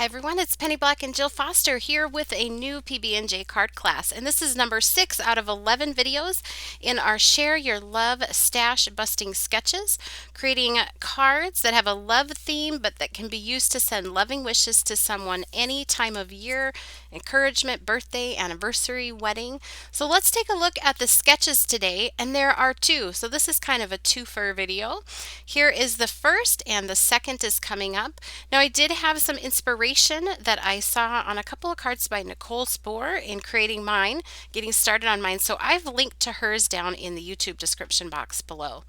Hi everyone, it's Penny Black and Jill Foster here with a new PB&J card class, and this is number 6 out of 11 videos in our Share Your Love Stash Busting Sketches, creating cards that have a love theme but that can be used to send loving wishes to someone any time of year, encouragement, birthday, anniversary, wedding. So let's take a look at the sketches today, and there are two, so this is kind of a twofer video. Here is the first and the second is coming up. Now I did have some inspiration that I saw on a couple of cards by Nicole Spohr in creating mine, getting started on mine. So I've linked to hers down in the YouTube description box below.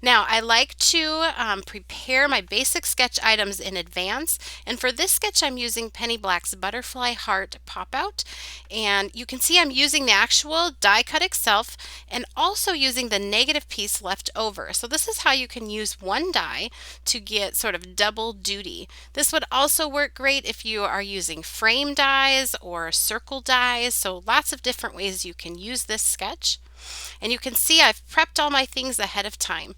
Now, I like to prepare my basic sketch items in advance, and for this sketch I'm using Penny Black's Butterfly Heart Pop Out, and you can see I'm using the actual die cut itself and also using the negative piece left over. So this is how you can use one die to get sort of double duty. This would also work great if you are using frame dies or circle dies, so lots of different ways you can use this sketch. And you can see I've prepped all my things ahead of time.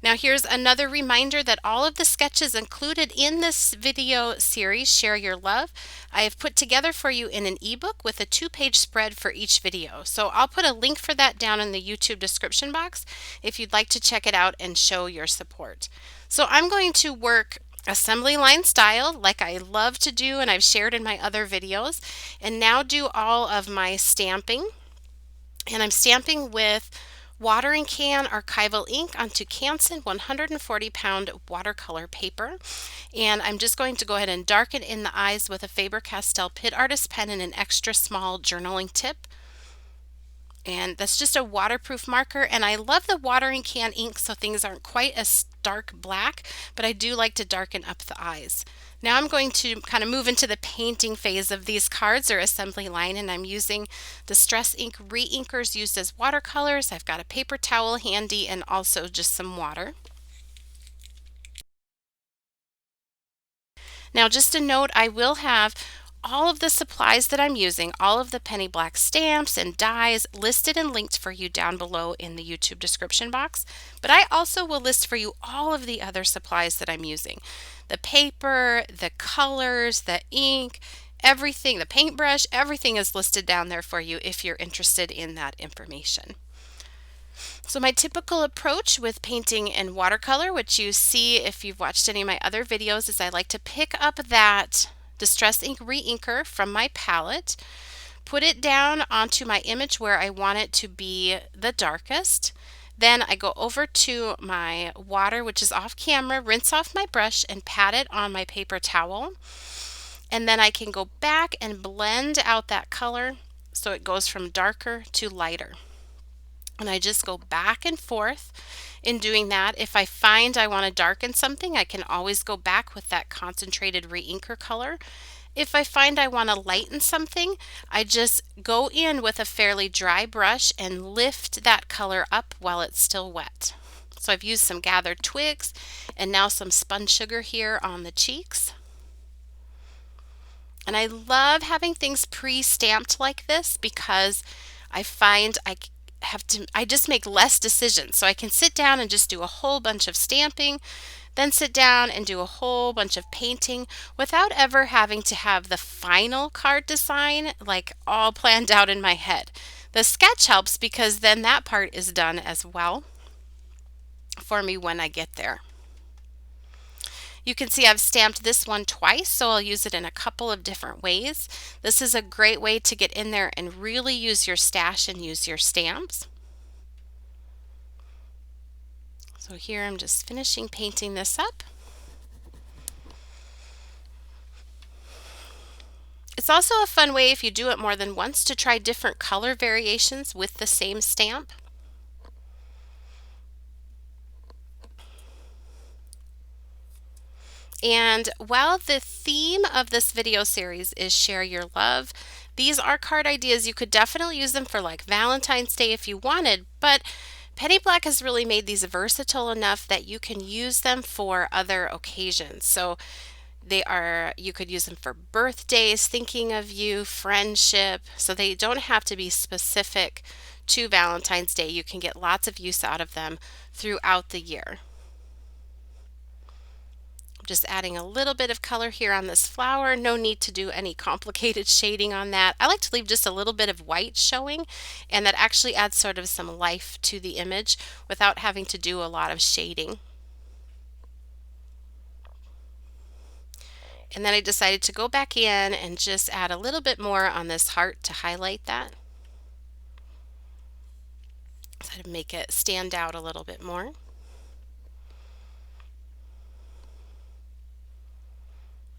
Now here's another reminder that all of the sketches included in this video series, Share Your Love, I have put together for you in an ebook with a 2-page spread for each video. So I'll put a link for that down in the YouTube description box if you'd like to check it out and show your support. So I'm going to work assembly line style like I love to do and I've shared in my other videos, and now do all of my stamping. And I'm stamping with watering can Archival ink onto Canson 140-pound watercolor paper. And I'm just going to go ahead and darken in the eyes with a Faber-Castell PITT Artist pen and an extra small journaling tip. And that's just a waterproof marker, and I love the watering can ink so things aren't quite as dark black, but I do like to darken up the eyes. Now I'm going to kind of move into the painting phase of these cards or assembly line, and I'm using Distress Ink Reinkers used as watercolors. I've got a paper towel handy and also just some water. Now just a note, I will have all of the supplies that I'm using, all of the Penny Black stamps and dies listed and linked for you down below in the YouTube description box. But I also will list for you all of the other supplies that I'm using. The paper, the colors, the ink, everything, the paintbrush, everything is listed down there for you if you're interested in that information. So my typical approach with painting in watercolor, which you see if you've watched any of my other videos, is I like to pick up that Distress Ink Reinker from my palette, put it down onto my image where I want it to be the darkest. Then I go over to my water, which is off camera, rinse off my brush and pat it on my paper towel. And then I can go back and blend out that color so it goes from darker to lighter. And I just go back and forth in doing that. If I find I want to darken something, I can always go back with that concentrated reinker color. If I find I want to lighten something, I just go in with a fairly dry brush and lift that color up while it's still wet. So I've used some gathered twigs and now some spun sugar here on the cheeks. And I love having things pre-stamped like this because I find I just make less decisions. So I can sit down and just do a whole bunch of stamping, then sit down and do a whole bunch of painting without ever having to have the final card design like all planned out in my head. The sketch helps because then that part is done as well for me when I get there. You can see I've stamped this one twice, so I'll use it in a couple of different ways. This is a great way to get in there and really use your stash and use your stamps. So here I'm just finishing painting this up. It's also a fun way if you do it more than once to try different color variations with the same stamp. And while the theme of this video series is Share Your Love, these are card ideas. You could definitely use them for like Valentine's Day if you wanted, but Penny Black has really made these versatile enough that you can use them for other occasions. So you could use them for birthdays, thinking of you, friendship, so they don't have to be specific to Valentine's Day. You can get lots of use out of them throughout the year. Just adding a little bit of color here on this flower. No need to do any complicated shading on that. I like to leave just a little bit of white showing, and that actually adds sort of some life to the image without having to do a lot of shading. And then I decided to go back in and just add a little bit more on this heart to highlight that. So to make it stand out a little bit more.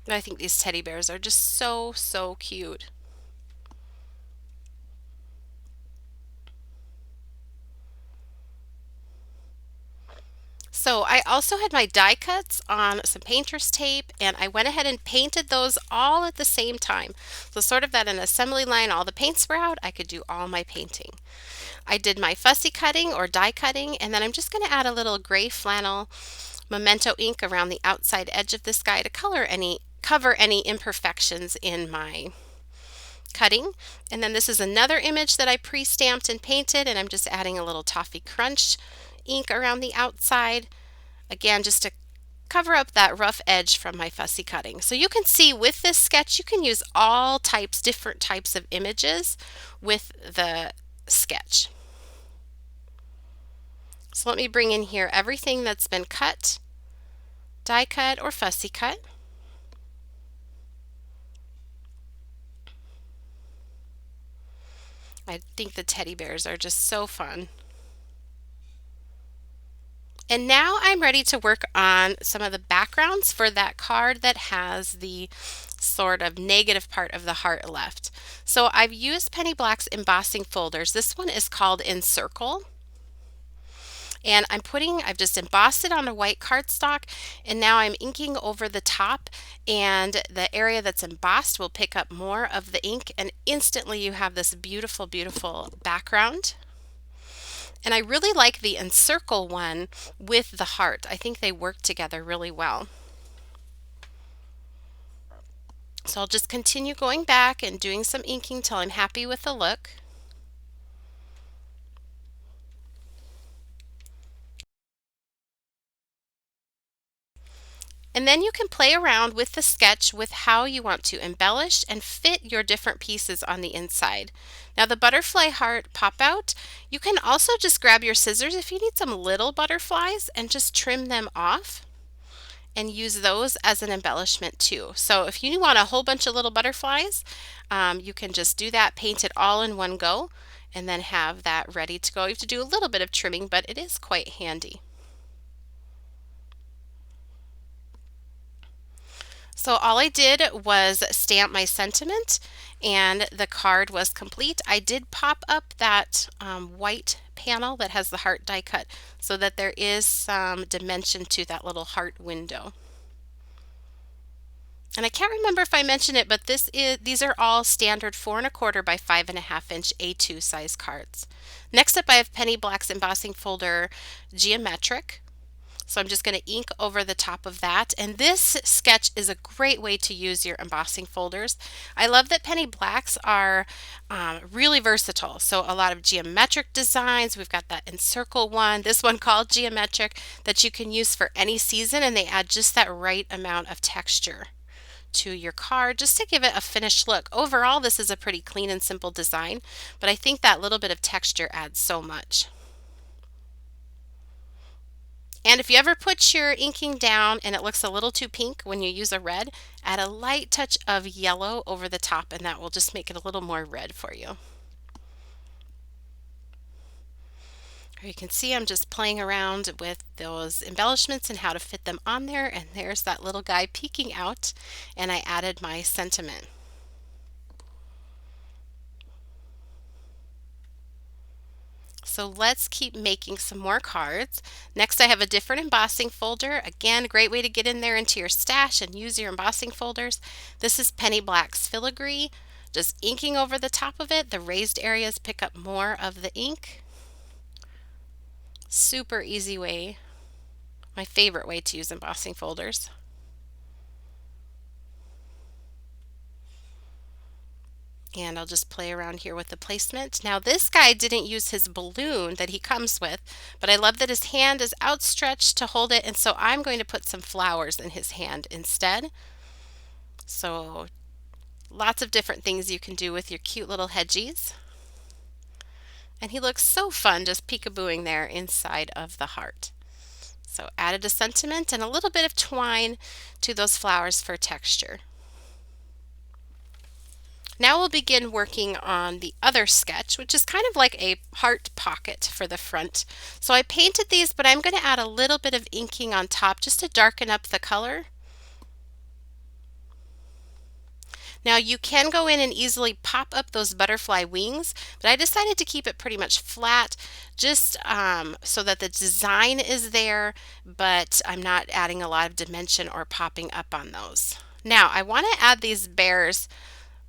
And I think these teddy bears are just so, so cute. So I also had my die cuts on some painter's tape, and I went ahead and painted those all at the same time. So sort of at an assembly line, all the paints were out, I could do all my painting. I did my fussy cutting or die cutting, and then I'm just going to add a little gray flannel Memento ink around the outside edge of this guy to cover any imperfections in my cutting. And then this is another image that I pre-stamped and painted, and I'm just adding a little Toffee Crunch ink around the outside, again just to cover up that rough edge from my fussy cutting. So you can see with this sketch you can use all different types of images with the sketch. So let me bring in here everything that's been cut, die cut, or fussy cut. I think the teddy bears are just so fun. And now I'm ready to work on some of the backgrounds for that card that has the sort of negative part of the heart left. So I've used Penny Black's embossing folders. This one is called Encircle. And I've just embossed it on a white cardstock, and now I'm inking over the top, and the area that's embossed will pick up more of the ink, and instantly you have this beautiful, beautiful background. And I really like the Encircle one with the heart. I think they work together really well. So I'll just continue going back and doing some inking till I'm happy with the look. And then you can play around with the sketch with how you want to embellish and fit your different pieces on the inside. Now the butterfly heart pop out, you can also just grab your scissors if you need some little butterflies and just trim them off and use those as an embellishment too. So if you want a whole bunch of little butterflies, you can just do that, paint it all in one go, and then have that ready to go. You have to do a little bit of trimming, but it is quite handy. So all I did was stamp my sentiment and the card was complete. I did pop up that white panel that has the heart die cut so that there is some dimension to that little heart window. And I can't remember if I mentioned it, but these are all standard 4 1/4 by 5 1/2 inch A2 size cards. Next up I have Penny Black's embossing folder Geometric. So I'm just going to ink over the top of that. And this sketch is a great way to use your embossing folders. I love that Penny Blacks are really versatile. So a lot of geometric designs. We've got that Encircle one, this one called Geometric, that you can use for any season, and they add just that right amount of texture to your card just to give it a finished look. Overall, this is a pretty clean and simple design, but I think that little bit of texture adds so much. And if you ever put your inking down and it looks a little too pink when you use a red, add a light touch of yellow over the top and that will just make it a little more red for you. You can see I'm just playing around with those embellishments and how to fit them on there, and there's that little guy peeking out, and I added my sentiment. So let's keep making some more cards. Next I have a different embossing folder. Again, a great way to get in there into your stash and use your embossing folders. This is Penny Black's Filigree. Just inking over the top of it. The raised areas pick up more of the ink. Super easy way. My favorite way to use embossing folders. And I'll just play around here with the placement. Now this guy didn't use his balloon that he comes with, but I love that his hand is outstretched to hold it, and so I'm going to put some flowers in his hand instead. So lots of different things you can do with your cute little hedgies. And he looks so fun just peekabooing there inside of the heart. So added a sentiment and a little bit of twine to those flowers for texture. Now we'll begin working on the other sketch, which is kind of like a heart pocket for the front. So I painted these, but I'm going to add a little bit of inking on top just to darken up the color. Now you can go in and easily pop up those butterfly wings, but I decided to keep it pretty much flat just so that the design is there, but I'm not adding a lot of dimension or popping up on those. Now I want to add these bears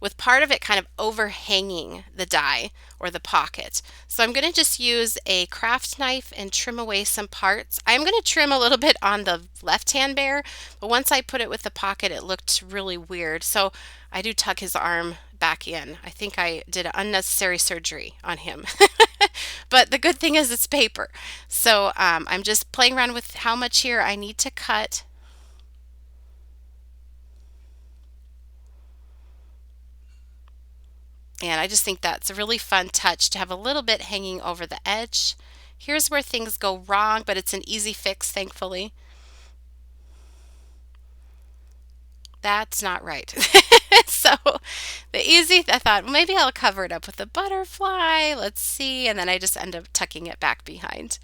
with part of it kind of overhanging the die or the pocket. So I'm going to just use a craft knife and trim away some parts. I'm going to trim a little bit on the left-hand bear, but once I put it with the pocket, it looked really weird. So I do tuck his arm back in. I think I did unnecessary surgery on him. But the good thing is it's paper. So I'm just playing around with how much here I need to cut. And I just think that's a really fun touch to have a little bit hanging over the edge. Here's where things go wrong, but it's an easy fix, thankfully. That's not right. So I thought, well, maybe I'll cover it up with a butterfly. Let's see. And then I just end up tucking it back behind.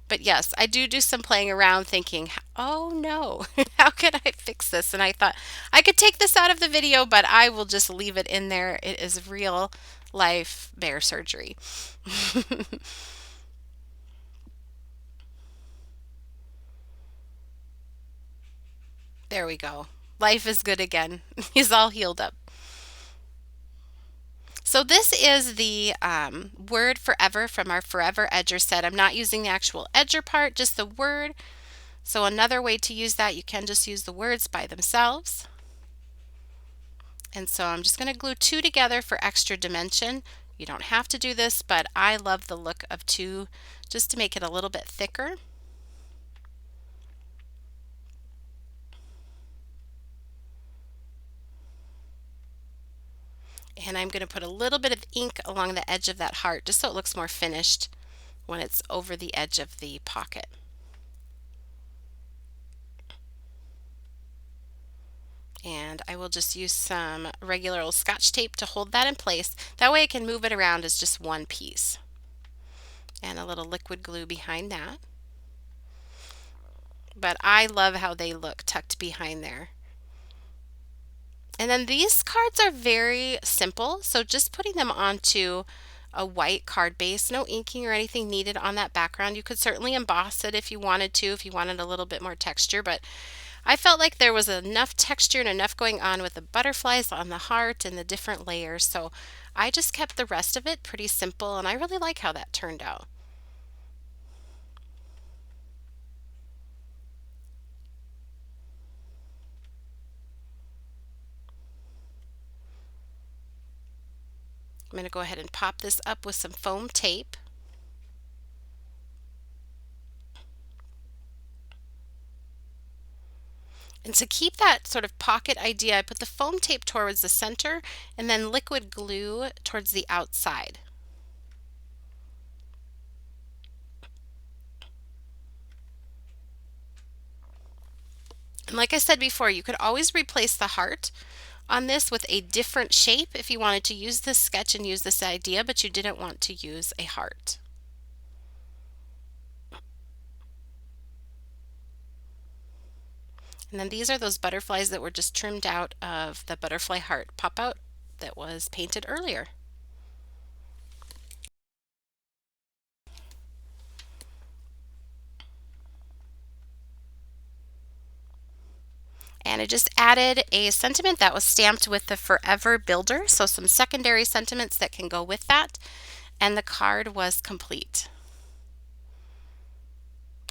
But yes, I do some playing around thinking, oh no, how could I fix this? And I thought I could take this out of the video, but I will just leave it in there. It is real life bear surgery. There we go. Life is good again. He's all healed up. So this is the word forever from our Forever Edger set. I'm not using the actual edger part, just the word. So another way to use that, you can just use the words by themselves. And so I'm just going to glue two together for extra dimension. You don't have to do this, but I love the look of two just to make it a little bit thicker. And I'm going to put a little bit of ink along the edge of that heart just so it looks more finished when it's over the edge of the pocket. And I will just use some regular old Scotch tape to hold that in place. That way I can move it around as just one piece. And a little liquid glue behind that. But I love how they look tucked behind there. And then these cards are very simple, so just putting them onto a white card base, no inking or anything needed on that background. You could certainly emboss it if you wanted to, if you wanted a little bit more texture, but I felt like there was enough texture and enough going on with the butterflies on the heart and the different layers, so I just kept the rest of it pretty simple, and I really like how that turned out. I'm going to go ahead and pop this up with some foam tape. And to keep that sort of pocket idea, I put the foam tape towards the center and then liquid glue towards the outside. And like I said before, you could always replace the heart on this with a different shape if you wanted to use this sketch and use this idea, but you didn't want to use a heart. And then these are those butterflies that were just trimmed out of the butterfly heart pop-out that was painted earlier. And I just added a sentiment that was stamped with the Forever Builder, so some secondary sentiments that can go with that, and the card was complete.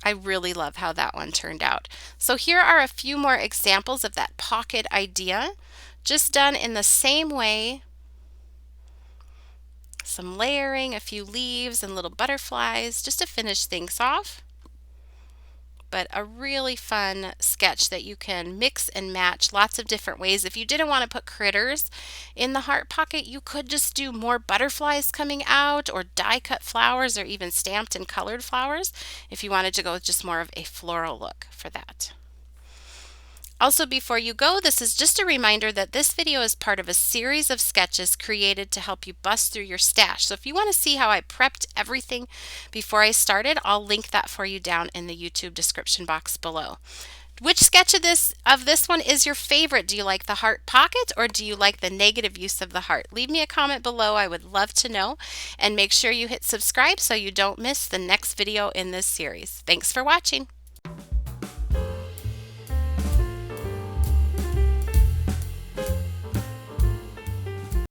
I really love how that one turned out. So here are a few more examples of that pocket idea, just done in the same way. Some layering, a few leaves and little butterflies just to finish things off. But a really fun sketch that you can mix and match lots of different ways. If you didn't want to put critters in the heart pocket, you could just do more butterflies coming out, or die cut flowers, or even stamped and colored flowers if you wanted to go with just more of a floral look for that. Also, before you go, this is just a reminder that this video is part of a series of sketches created to help you bust through your stash. So if you want to see how I prepped everything before I started, I'll link that for you down in the YouTube description box below. Which sketch of this one is your favorite? Do you like the heart pocket, or do you like the negative use of the heart? Leave me a comment below. I would love to know. And make sure you hit subscribe so you don't miss the next video in this series. Thanks for watching.